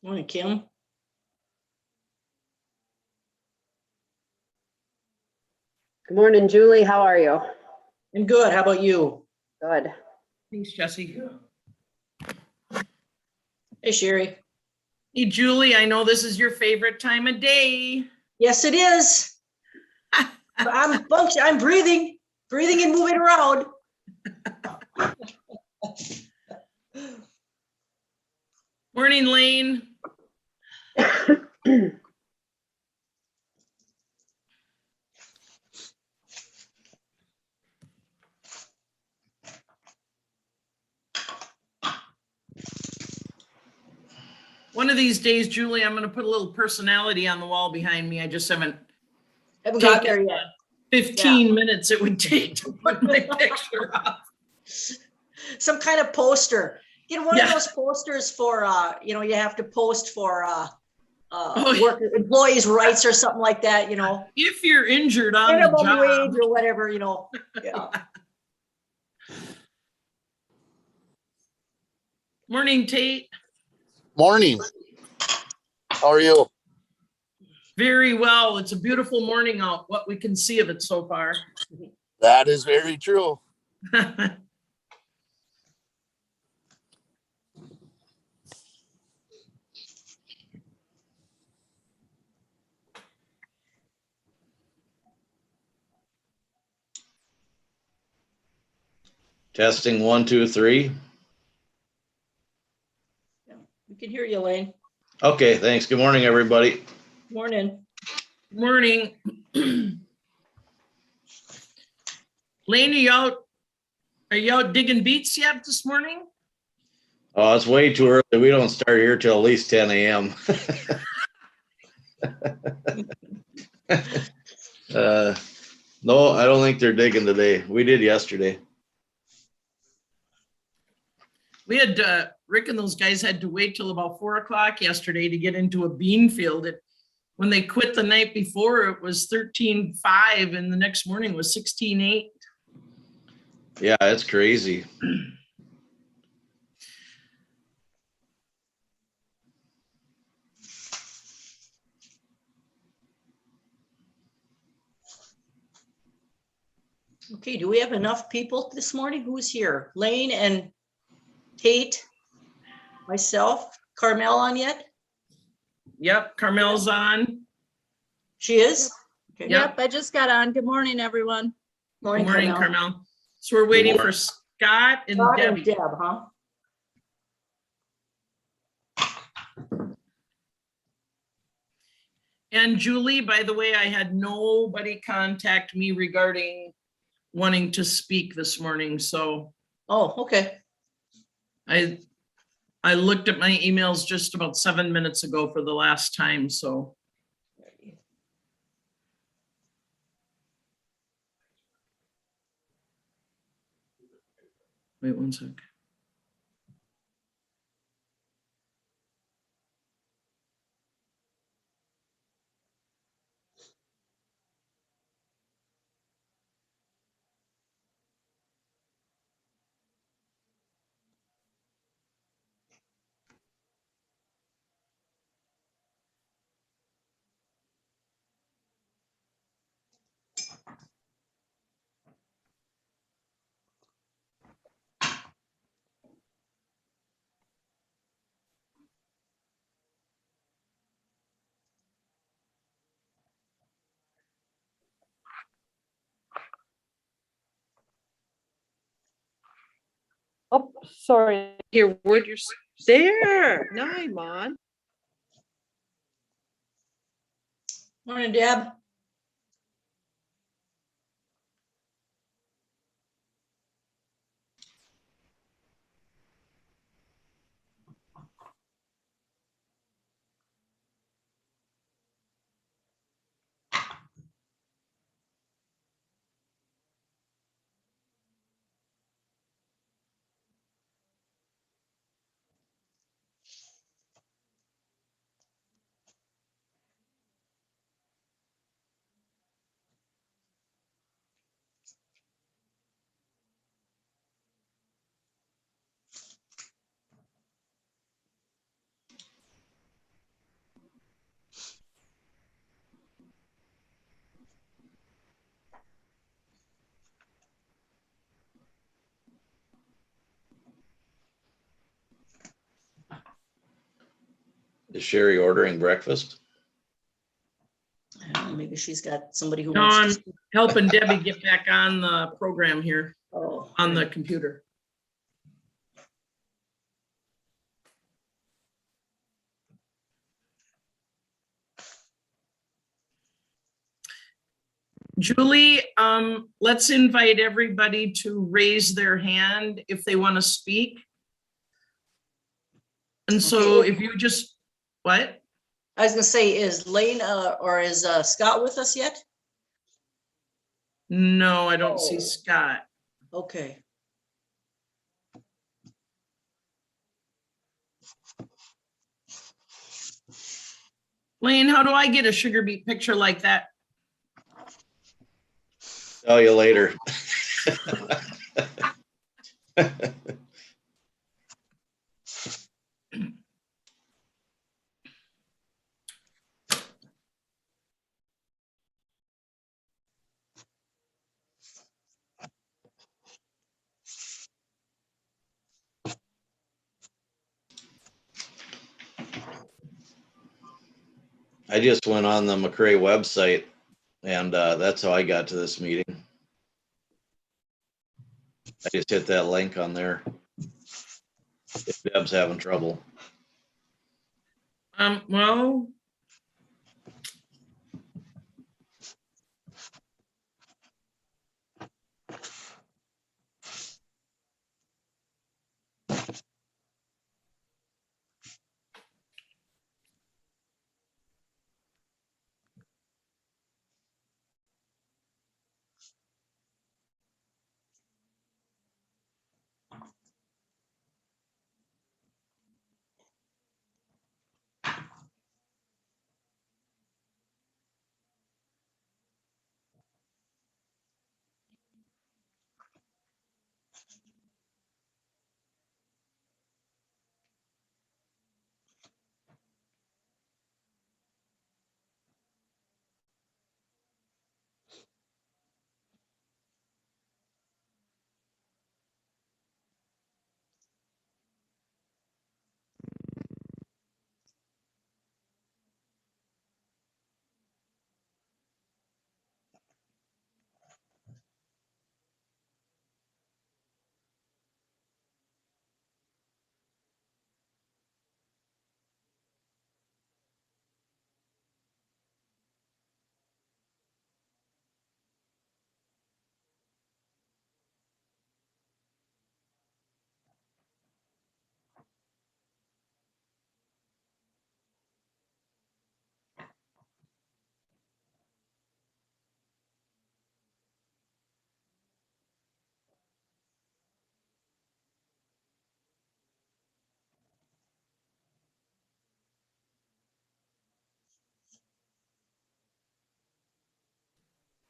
Morning, Kim. Good morning, Julie. How are you? I'm good. How about you? Good. Thanks, Jesse. Hey, Sherry. Hey, Julie, I know this is your favorite time of day. Yes, it is. I'm breathing and moving around. Morning, Lane. One of these days, Julie, I'm going to put a little personality on the wall behind me. I just haven't Got there yet. 15 minutes it would take to put my picture up. Some kind of poster. Get one of those posters for, you have to post for work employees' rights or something like that, If you're injured on the minimum job. wage or whatever, Yeah. Morning, Tate. Morning. How are you? Very well. It's a beautiful morning out, what we can see of it so far. That is very true. Testing 1, 2, 3. We can hear you, Lane. Okay, thanks. Good morning, everybody. Morning. Morning. Lane, are you out digging beets yet this morning? Oh, it's way too early. We don't start here till at least 10 a.m. No, I don't think they're digging today. We did yesterday. We had Rick and those guys had to wait till about 4 o'clock yesterday to get into a bean field. When they quit the night before, it was 13.5 and the next morning was 16.8. Yeah, it's crazy. Okay, do we have enough people this morning? Who's here? Lane and Tate, myself, Carmel on yet? Yep, Carmel's on. She is? Okay. Yep. I just got on. Good morning, everyone. Morning, Good morning, Carmel. Carmel. So we're waiting for Scott and Scott Debbie. and Deb, huh? And Julie, by the way, I had nobody contact me regarding wanting to speak this morning. So Oh, okay. I looked at my emails just about 7 minutes ago for the last time. So wait 1 sec. Oh, sorry. Here, where'd you, there, now I'm on. Morning, Deb. Is Sherry ordering breakfast? I don't know, maybe she's got somebody who No, wants I'm to. helping Debbie get back on the program here Oh, on the computer. Julie, let's invite everybody to raise their hand if they want to speak. And so Okay. if you just, what? I was gonna say, is Lane or is Scott with us yet? No, I don't see Oh. Scott. Okay. Lane, how do I get a sugar beet picture like that? Tell you later. I just went on the MACCRAY website and that's how I got to this meeting. I just hit that link on there. If Deb's having trouble. Well,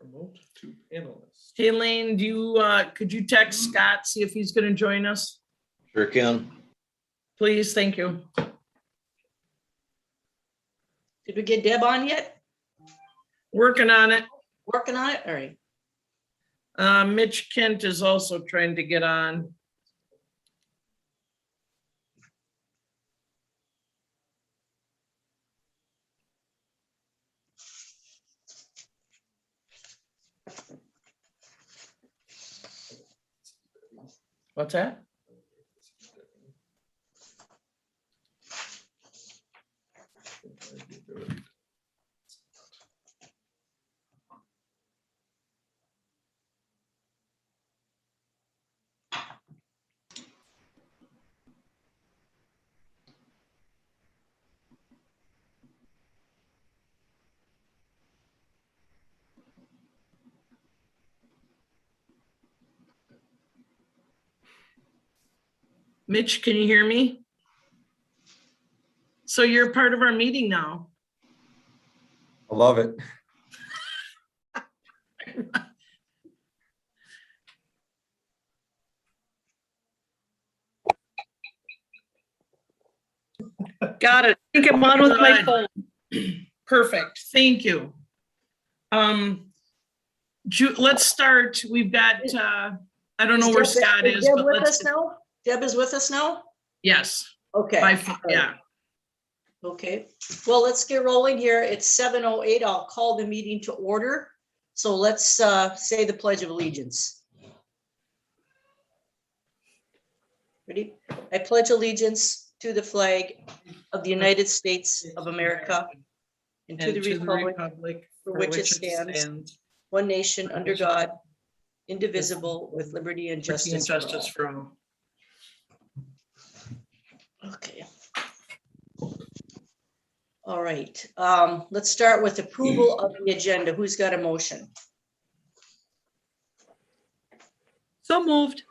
Promote to panelists. hey Lane, do you, could you text Scott, see if he's gonna join us? Sure can. Please, thank you. Did we get Deb on yet? Working on it. Working on it? All right. Mitch Kent is also trying to get on. What's that? Mitch, can you hear me? So you're a part of our meeting now. I love it. Got it. I think I'm on with my phone. Perfect, thank you. Let's start. We've got, I don't know where Scott is, Deb but with let's, us now? Deb is with us now? yes, Okay. by phone, yeah. Okay, well, let's get rolling here. It's 7:08. I'll call the meeting to order. So let's say the Pledge of Allegiance. Ready? I pledge allegiance to the flag of the United States of America and to the republic for which it stands, one nation under God, indivisible, with liberty and justice for all. Okay. All right, let's start with approval of the agenda. Who's got a motion? So moved.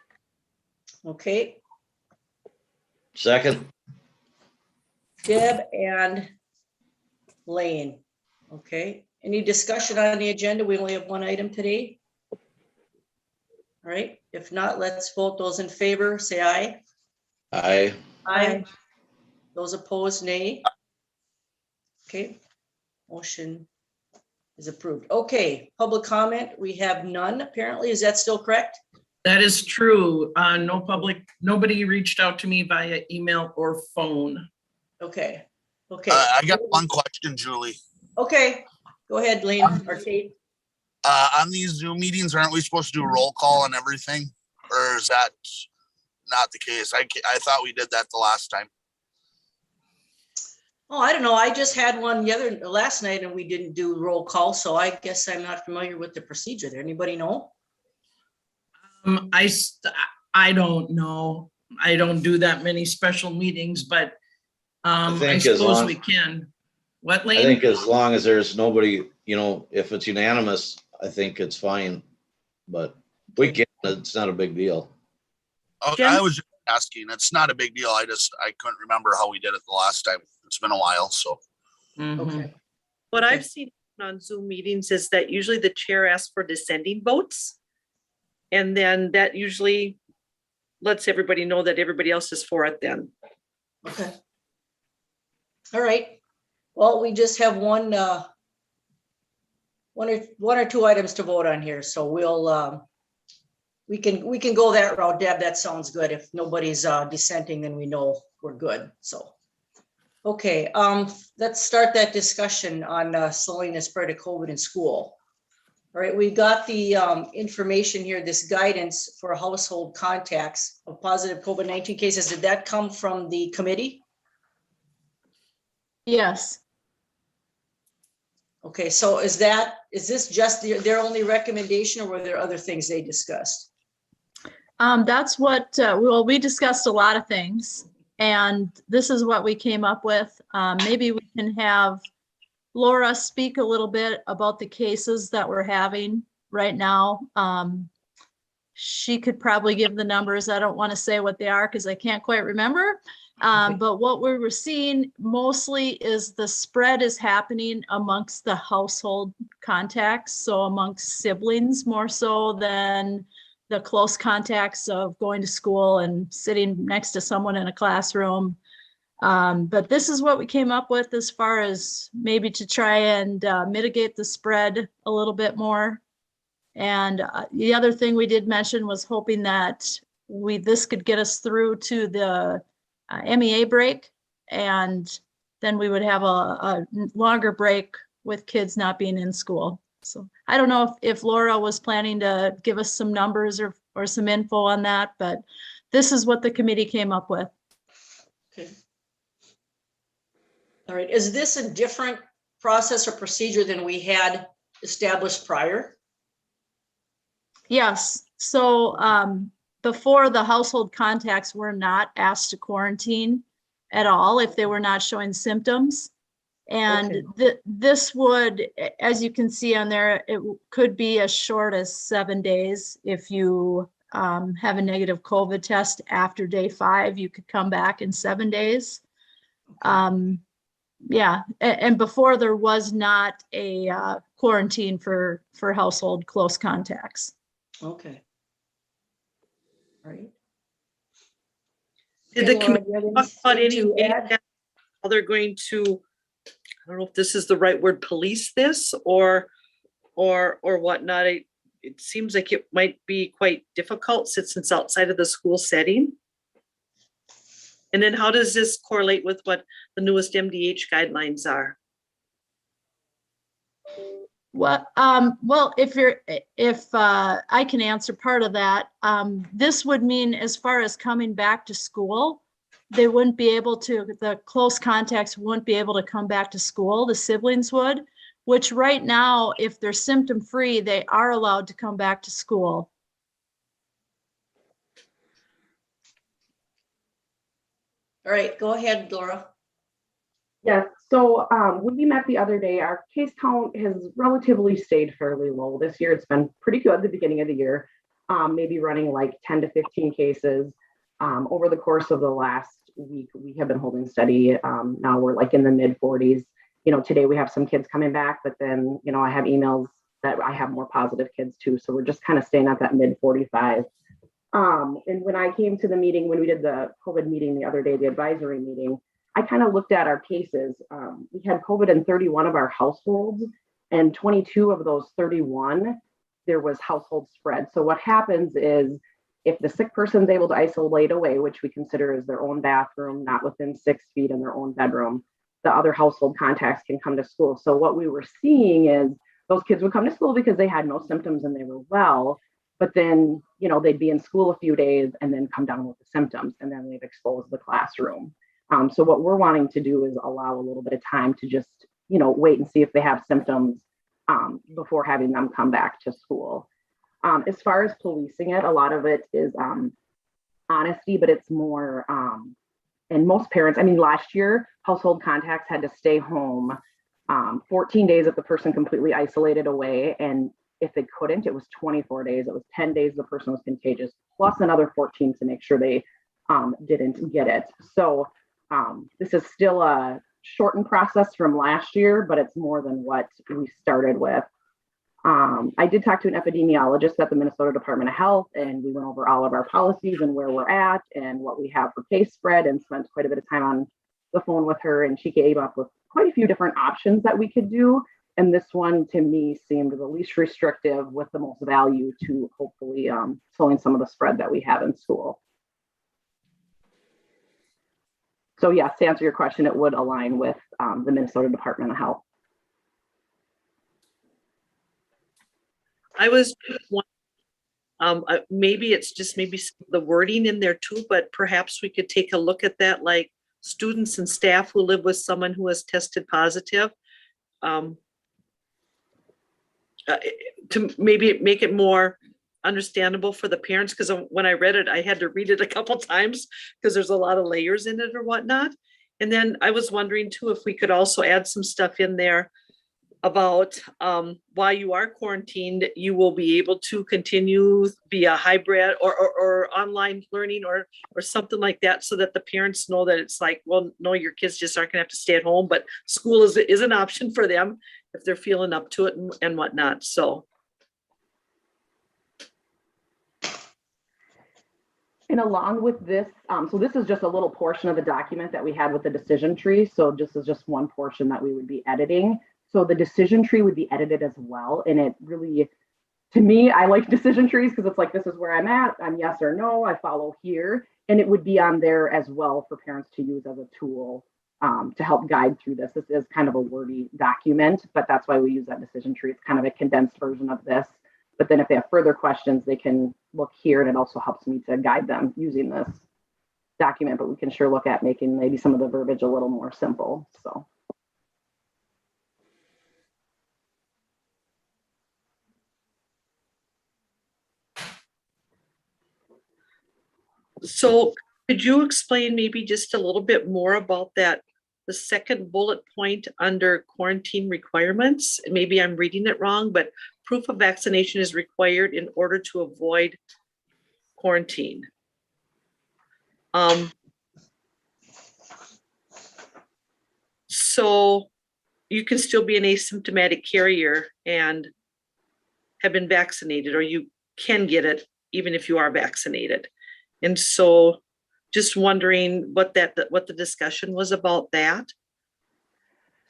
Okay, Second, Deb and Lane. Okay, any discussion on the agenda? We only have one item today. All right, if not, let's vote. Those in favor, say aye. aye. Aye. Those opposed, nay. Okay, motion is approved. Okay, public comment, we have none apparently. Is that still correct? That is true. No public, nobody reached out to me via email or phone. Okay, okay. I got one question, Julie. Okay, go ahead, Lane or Kate. On these Zoom meetings, aren't we supposed to do roll call and everything? Or is that not the case? I thought we did that the last time. Oh, I don't know. I just had one last night and we didn't do roll call, so I guess I'm not familiar with the procedure there. Anybody know? I don't know. I don't do that many special meetings, but I think as suppose long- we can. What, I Lane? think as long as there's nobody, if it's unanimous, I think it's fine. But we can, it's not a big deal. Oh, Jim? I was just asking. It's not a big deal. I couldn't remember how we did it the last time. It's been a while, so. Mhm. Okay, What Okay. I've seen on Zoom meetings is that usually the chair asks for descending votes. And then that usually lets everybody know that everybody else is for it then. okay. All right. Well, we just have one or two items to vote on here, so we'll we can go that route. Deb, that sounds good. If nobody's dissenting, then we know we're good. So, okay, let's start that discussion on slowing the spread of COVID in school. All right, we got the information here, this guidance for household contacts of positive COVID-19 cases. Did that come from the committee? Yes. Okay, so is this just their only recommendation, or were there other things they discussed? That's what, well, we discussed a lot of things, and this is what we came up with. Maybe we can have Laura speak a little bit about the cases that we're having right now. She could probably give the numbers. I don't want to say what they are because I can't quite remember. But what we were seeing mostly is the spread is happening amongst the household contacts, so amongst siblings more so than the close contacts of going to school and sitting next to someone in a classroom. But this is what we came up with as far as maybe to try and mitigate the spread a little bit more. And the other thing we did mention was hoping that this could get us through to the MEA break, and then we would have a longer break with kids not being in school. So I don't know if Laura was planning to give us some numbers or some info on that, but this is what the committee came up with. Okay. All right, is this a different process or procedure than we had established prior? Yes, so before, the household contacts were not asked to quarantine at all if they were not showing symptoms. And this would, as you can see on there, it could be as short as 7 days. If you have a negative COVID test after day 5, you could come back in 7 days. Yeah, and before, there was not a quarantine for household close contacts. Okay. All right. Did the Okay, Laura, committee do you have talk about anything any, to add? how they're going to, I don't know if this is the right word, police this or whatnot? It seems like it might be quite difficult since it's outside of the school setting. And then how does this correlate with what the newest MDH guidelines are? Well, if I can answer part of that, this would mean, as far as coming back to school, they wouldn't be able to, the close contacts wouldn't be able to come back to school, the siblings would, which right now, if they're symptom-free, they are allowed to come back to school. All right, go ahead, Laura. Yes, so when we met the other day, our case count has relatively stayed fairly low this year. It's been pretty good at the beginning of the year, maybe running like 10 to 15 cases. Over the course of the last week, we have been holding steady. Now we're like in the mid 40s. You know, today we have some kids coming back, but then, you know, I have emails that I have more positive kids too. So we're just kind of staying at that mid 45. And when I came to the meeting, when we did the COVID meeting the other day, the advisory meeting, I kind of looked at our cases. We had COVID in 31 of our households, and 22 of those 31, there was household spread. So what happens is, if the sick person's able to isolate away, which we consider as their own bathroom, not within 6 feet in their own bedroom, the other household contacts can come to school. So what we were seeing is those kids would come to school because they had no symptoms and they were well, but then, you know, they'd be in school a few days and then come down with the symptoms, and then they've exposed the classroom. So what we're wanting to do is allow a little bit of time to just, you know, wait and see if they have symptoms before having them come back to school. As far as policing it, a lot of it is honesty, but it's more, and most parents, I mean, last year, household contacts had to stay home 14 days if the person completely isolated away. And if they couldn't, it was 24 days. It was 10 days the person was contagious, plus another 14 to make sure they didn't get it. So this is still a shortened process from last year, but it's more than what we started with. I did talk to an epidemiologist at the Minnesota Department of Health, and we went over all of our policies and where we're at and what we have for case spread, and spent quite a bit of time on the phone with her, and she came up with quite a few different options that we could do. And this one to me seemed the least restrictive with the most value to hopefully slowing some of the spread that we have in school. So yes, to answer your question, it would align with the Minnesota Department of Health. I was maybe it's just maybe the wording in there too, but perhaps we could take a look at that, like students and staff who live with someone who has tested positive, to maybe make it more understandable for the parents, because when I read it, I had to read it a couple times because there's a lot of layers in it or whatnot. And then I was wondering too, if we could also add some stuff in there about while you are quarantined, you will be able to continue via hybrid or online learning or something like that, so that the parents know that it's like, well, no, your kids just aren't gonna have to stay at home, but school is an option for them if they're feeling up to it and whatnot. So. And along with this, so this is just a little portion of the document that we had with the decision tree. So this is just one portion that we would be editing. So the decision tree would be edited as well. And it really, to me, I like decision trees because it's like, this is where I'm at. I'm yes or no, I follow here. And it would be on there as well for parents to use as a tool to help guide through this. This is kind of a wordy document, but that's why we use that decision tree. It's kind of a condensed version of this. But then if they have further questions, they can look here, and it also helps me to guide them using this document, but we can sure look at making maybe some of the verbiage a little more simple. So So could you explain maybe just a little bit more about that? The second bullet point under quarantine requirements, maybe I'm reading it wrong, but proof of vaccination is required in order to avoid quarantine. So you can still be an asymptomatic carrier and have been vaccinated, or you can get it even if you are vaccinated. And so just wondering what the discussion was about that.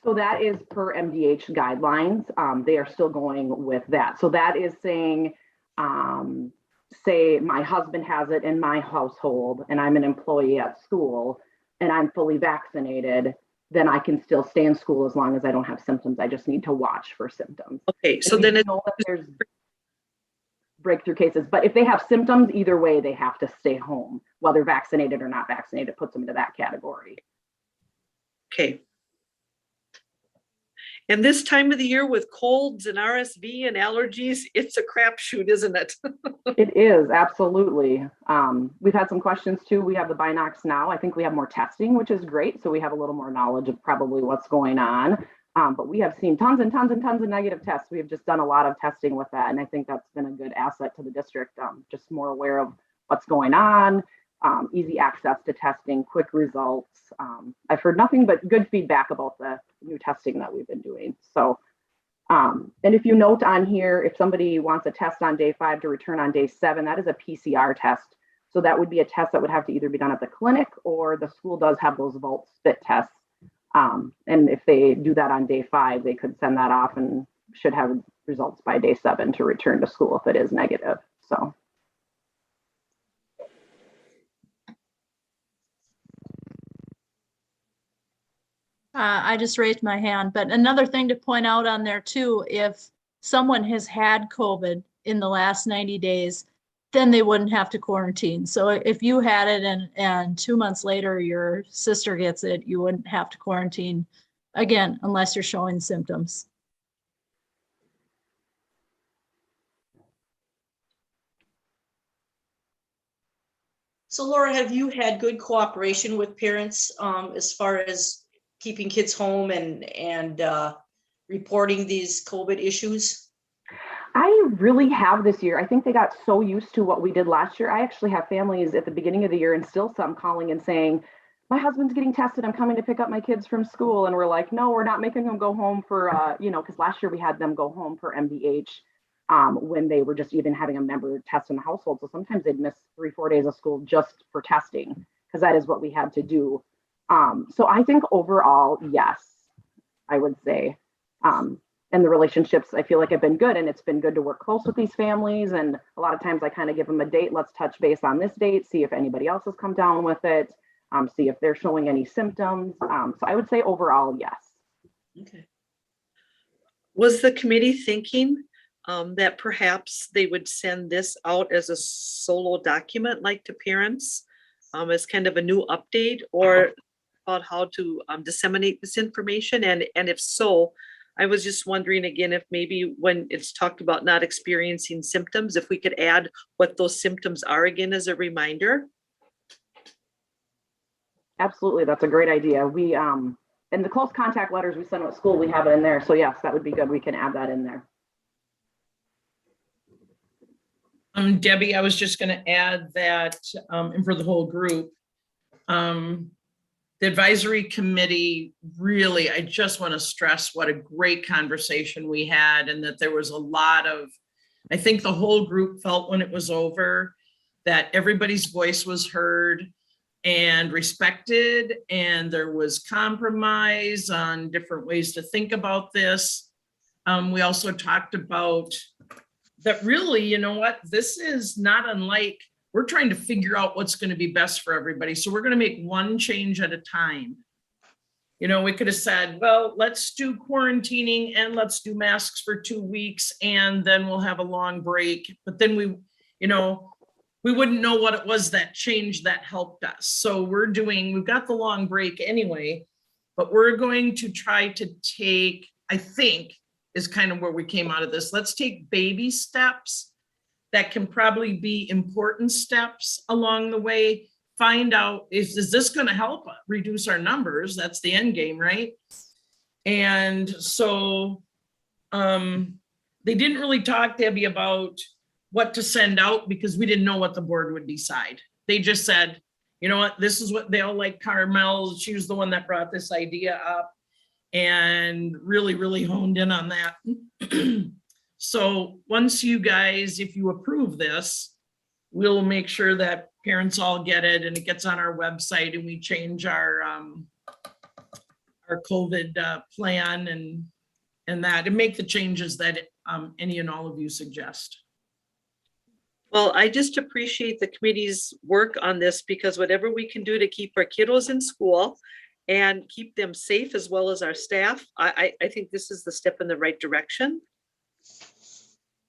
So that is per MDH guidelines. They are still going with that. So that is saying, say my husband has it in my household and I'm an employee at school and I'm fully vaccinated, then I can still stay in school as long as I don't have symptoms. I just need to watch for symptoms. Okay, so And then we it, know that there's breakthrough cases, but if they have symptoms, either way, they have to stay home, whether vaccinated or not vaccinated, puts them into that category. okay. And this time of the year with colds and RSV and allergies, it's a crapshoot, isn't it? It is, absolutely. We've had some questions too. We have the Binox now. I think we have more testing, which is great. So we have a little more knowledge of probably what's going on. But we have seen tons and tons and tons of negative tests. We have just done a lot of testing with that. And I think that's been a good asset to the district, just more aware of what's going on, easy access to testing, quick results. I've heard nothing but good feedback about the new testing that we've been doing. So, and if you note on here, if somebody wants a test on day 5 to return on day 7, that is a PCR test. So that would be a test that would have to either be done at the clinic or the school does have those Vault Spit tests. And if they do that on day 5, they could send that off and should have results by day 7 to return to school if it is negative. So. I just raised my hand, but another thing to point out on there too, if someone has had COVID in the last 90 days, then they wouldn't have to quarantine. So if you had it and 2 months later your sister gets it, you wouldn't have to quarantine again, unless you're showing symptoms. So Laura, have you had good cooperation with parents as far as keeping kids home and reporting these COVID issues? I really have this year. I think they got so used to what we did last year. I actually have families at the beginning of the year and still some calling and saying, my husband's getting tested. I'm coming to pick up my kids from school. And we're like, no, we're not making them go home for, because last year we had them go home for MDH when they were just even having a member test in the household. So sometimes they'd miss 3-4 days of school just for testing, because that is what we had to do. So I think overall, yes, I would say. And the relationships, I feel like have been good, and it's been good to work close with these families. And a lot of times I kind of give them a date. Let's touch base on this date, see if anybody else has come down with it, see if they're showing any symptoms. So I would say overall, yes. Okay. Was the committee thinking that perhaps they would send this out as a solo document, like to parents, as kind of a new update, or about how to disseminate this information? And if so, I was just wondering again, if maybe when it's talked about not experiencing symptoms, if we could add what those symptoms are again as a reminder. Absolutely, that's a great idea. We in the close contact letters we send at school, we have it in there. So yes, that would be good. We can add that in there. Debbie, I was just going to add that, and for the whole group, the advisory committee, really, I just want to stress what a great conversation we had, and that there was a lot of, I think the whole group felt when it was over that everybody's voice was heard and respected, and there was compromise on different ways to think about this. We also talked about that really, you know what, this is not unlike, we're trying to figure out what's going to be best for everybody. So we're going to make one change at a time. You know, we could have said, well, let's do quarantining and let's do masks for 2 weeks and then we'll have a long break. But then we wouldn't know what it was that changed that helped us. So we've got the long break anyway, but we're going to try to take, I think is kind of where we came out of this. Let's take baby steps that can probably be important steps along the way. Find out, is this going to help reduce our numbers? That's the end game, right? And so they didn't really talk, Debbie, about what to send out because we didn't know what the board would decide. They just said, you know what, this is what they all like. Carmel, she was the one that brought this idea up and really, really honed in on that. So once you guys, if you approve this, we'll make sure that parents all get it and it gets on our website and we change our COVID plan and that, and make the changes that any and all of you suggest. Well, I just appreciate the committee's work on this because whatever we can do to keep our kiddos in school and keep them safe as well as our staff, I think this is the step in the right direction.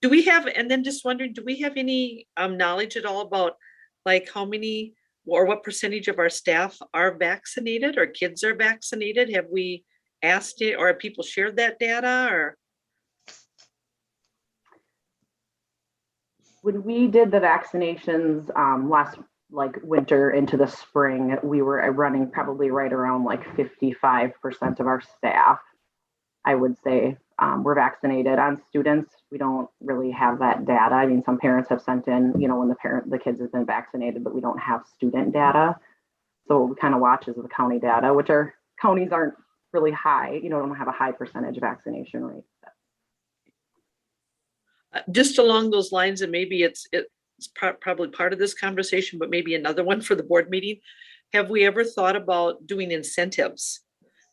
Do we have, and then just wondering, do we have any knowledge at all about like how many or what percentage of our staff are vaccinated or kids are vaccinated? Have we asked it or have people shared that data or? When we did the vaccinations last like winter into the spring, we were running probably right around like 55% of our staff, I would say, were vaccinated. On students, we don't really have that data. I mean, some parents have sent in, you know, when the kids have been vaccinated, but we don't have student data. So we kind of watch as the county data, which our counties aren't really high, you know, don't have a high percentage vaccination rate. Just along those lines, and maybe it's probably part of this conversation, but maybe another one for the board meeting. Have we ever thought about doing incentives?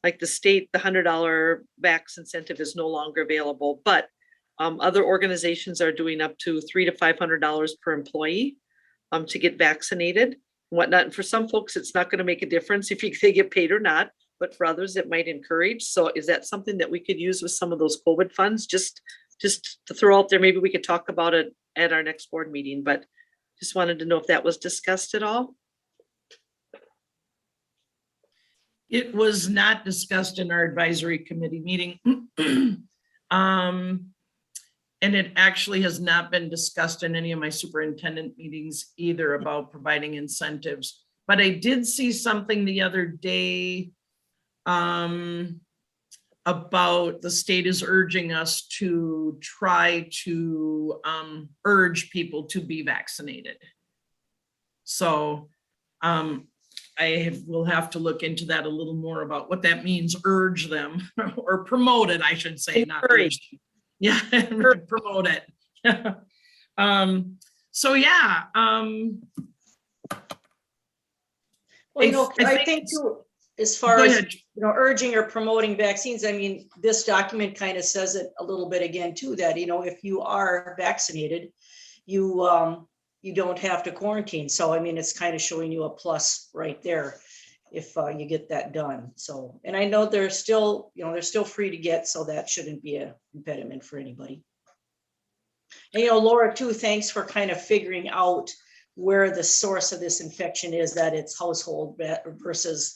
Like the state, the $100 vax incentive is no longer available, but other organizations are doing up to $300 to $500 per employee to get vaccinated and whatnot. And for some folks, it's not going to make a difference if they get paid or not, but for others, it might encourage. So is that something that we could use with some of those COVID funds? Just to throw out there, maybe we could talk about it at our next board meeting, but just wanted to know if that was discussed at all. It was not discussed in our advisory committee meeting. And it actually has not been discussed in any of my superintendent meetings either about providing incentives. But I did see something the other day about the state is urging us to try to urge people to be vaccinated. So will have to look into that a little more about what that means, urge them or promote it, I should say, not urge. Yeah, promote it. So yeah. Well, you know, I think too, as far as, you know, urging or promoting vaccines, I mean, this document kind of says it a little bit again too, that, you know, if you are vaccinated, you don't have to quarantine. So, I mean, it's kind of showing you a plus right there if you get that done. So, and I know they're still, you know, they're still free to get, so that shouldn't be an impediment for anybody. And, you know, Laura too, thanks for kind of figuring out where the source of this infection is, that it's household versus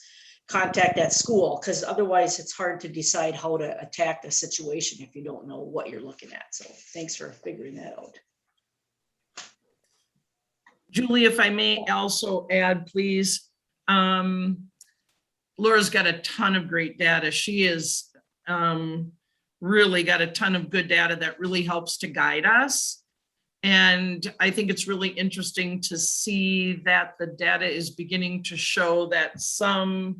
contact at school, because otherwise it's hard to decide how to attack the situation if you don't know what you're looking at. So thanks for figuring that out. Julie, if I may also add, please. Laura's got a ton of great data. She is really got a ton of good data that really helps to guide us. And I think it's really interesting to see that the data is beginning to show that some,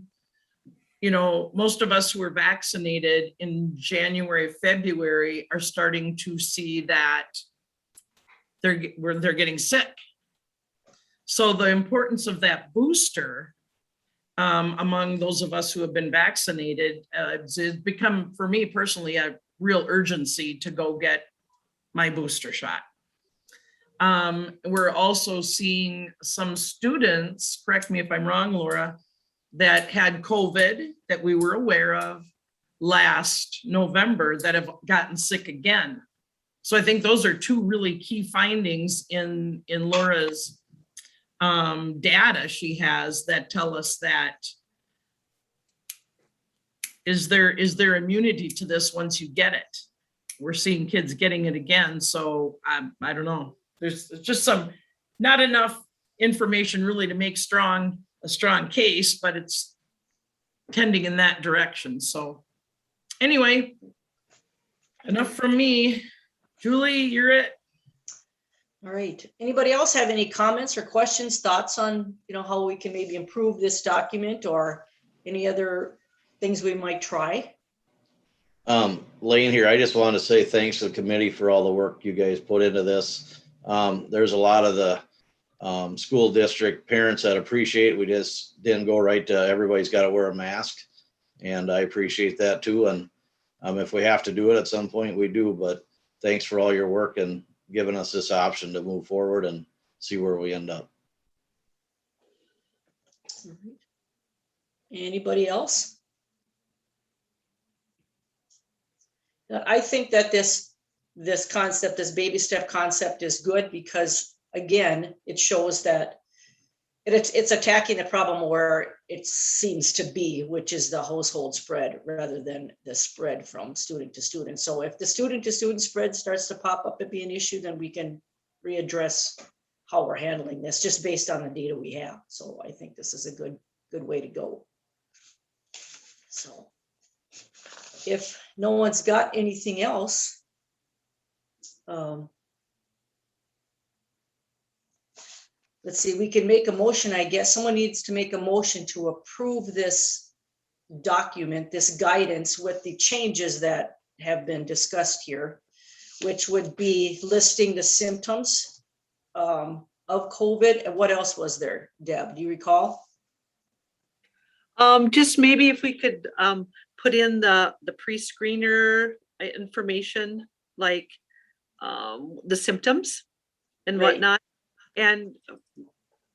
you know, most of us who were vaccinated in January, February are starting to see that they're getting sick. So the importance of that booster among those of us who have been vaccinated has become, for me personally, a real urgency to go get my booster shot. We're also seeing some students, correct me if I'm wrong, Laura, that had COVID that we were aware of last November that have gotten sick again. So I think those are two really key findings in Laura's data she has that tell us that is there immunity to this once you get it. We're seeing kids getting it again, so I don't know. there's just not enough information really to make a strong case, but it's tending in that direction. So anyway, enough from me. Julie, you're it. All right. Anybody else have any comments or questions, thoughts on, how we can maybe improve this document or any other things we might try? Lane here, I just want to say thanks to the committee for all the work you guys put into this. There's a lot of the school district parents that appreciate, we just didn't go right to everybody's got to wear a mask. And I appreciate that too. And if we have to do it at some point, we do, but thanks for all your work and giving us this option to move forward and see where we end up. Anybody else? I think that this concept, this baby step concept is good because, again, it shows that it's attacking the problem where it seems to be, which is the household spread rather than the spread from student to student. So if the student to student spread starts to pop up and be an issue, then we can readdress how we're handling this just based on the data we have. So I think this is a good way to go. So if no one's got anything else, let's see, we can make a motion, I guess. Someone needs to make a motion to approve this document, this guidance with the changes that have been discussed here, which would be listing the symptoms of COVID. And what else was there, Deb? Do you recall? Just maybe if we could put in the pre-screener information, like the symptoms and Right. whatnot. And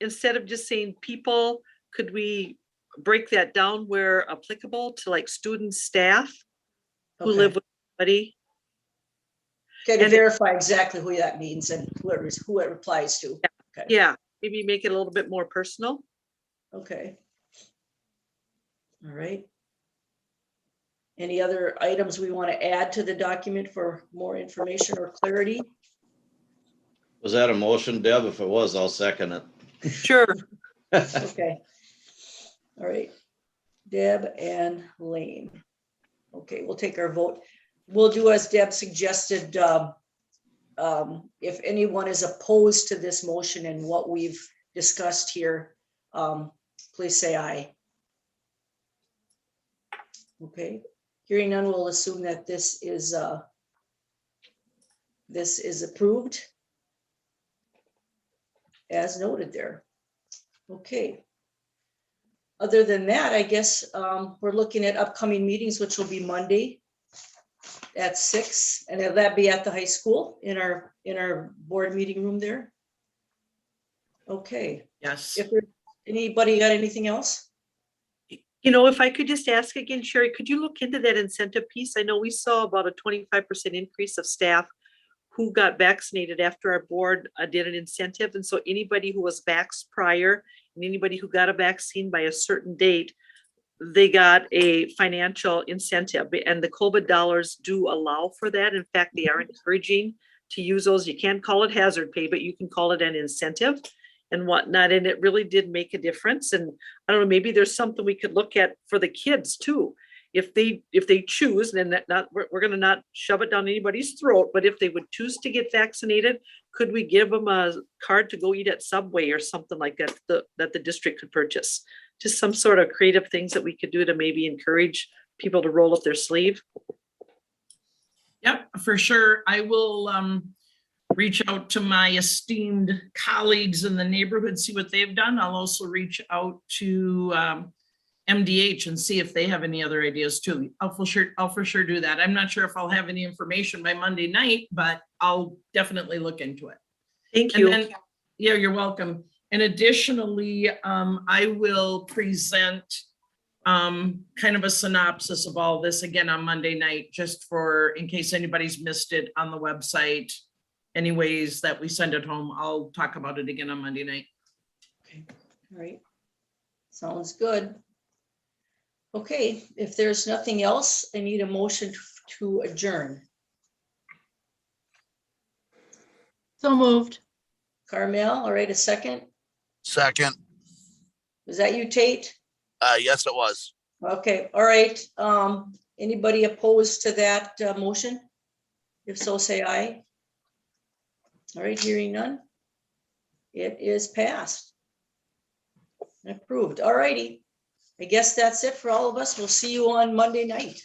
instead of just saying people, could we break that down where applicable to like students, staff who Okay. live with somebody? Okay, to and it- verify exactly who that means and who it applies to. Okay. Yeah, maybe make it a little bit more personal. Okay. All right. Any other items we want to add to the document for more information or clarity? Was that a motion, Deb? If it was, I'll second it. Sure. Okay. All right. Deb and Lane. Okay, we'll take our vote. We'll do as Deb suggested. If anyone is opposed to this motion and what we've discussed here, please say aye. Okay, hearing none, we'll assume that this is approved as noted there. Okay. Other than that, I guess we're looking at upcoming meetings, which will be Monday at 6, and will that be at the high school in our board meeting room there? Okay. Yes. If there, anybody got anything else? If I could just ask again, Sherry, could you look into that incentive piece? I know we saw about a 25% increase of staff who got vaccinated after our board did an incentive. And so anybody who was vaxxed prior and anybody who got a vaccine by a certain date, they got a financial incentive, and the COVID dollars do allow for that. In fact, they are encouraging to use those. You can't call it hazard pay, but you can call it an incentive and whatnot. And it really did make a difference. And I don't know, maybe there's something we could look at for the kids too. If they choose, then we're going to not shove it down anybody's throat, but if they would choose to get vaccinated, could we give them a card to go eat at Subway or something like that, that the district could purchase? Just some sort of creative things that we could do to maybe encourage people to roll up their sleeve. Yep, for sure. I will reach out to my esteemed colleagues in the neighborhood, see what they've done. I'll also reach out to MDH and see if they have any other ideas too. I'll for sure do that. I'm not sure if I'll have any information by Monday night, but I'll definitely look into it. Thank you. And then, yeah, you're welcome. And additionally, I will present kind of a synopsis of all this again on Monday night, just in case anybody's missed it on the website. Any ways that we send it home, I'll talk about it again on Monday night. Okay, all right. Sounds good. Okay, if there's nothing else, I need a motion to adjourn. So moved. Carmel, all right, a second. Second. Was that you, Tate? Yes, it was. Okay, all right. Anybody opposed to that motion? If so, say aye. All right, hearing none. It is passed. Approved. All righty. I guess that's it for all of us. We'll see you on Monday night.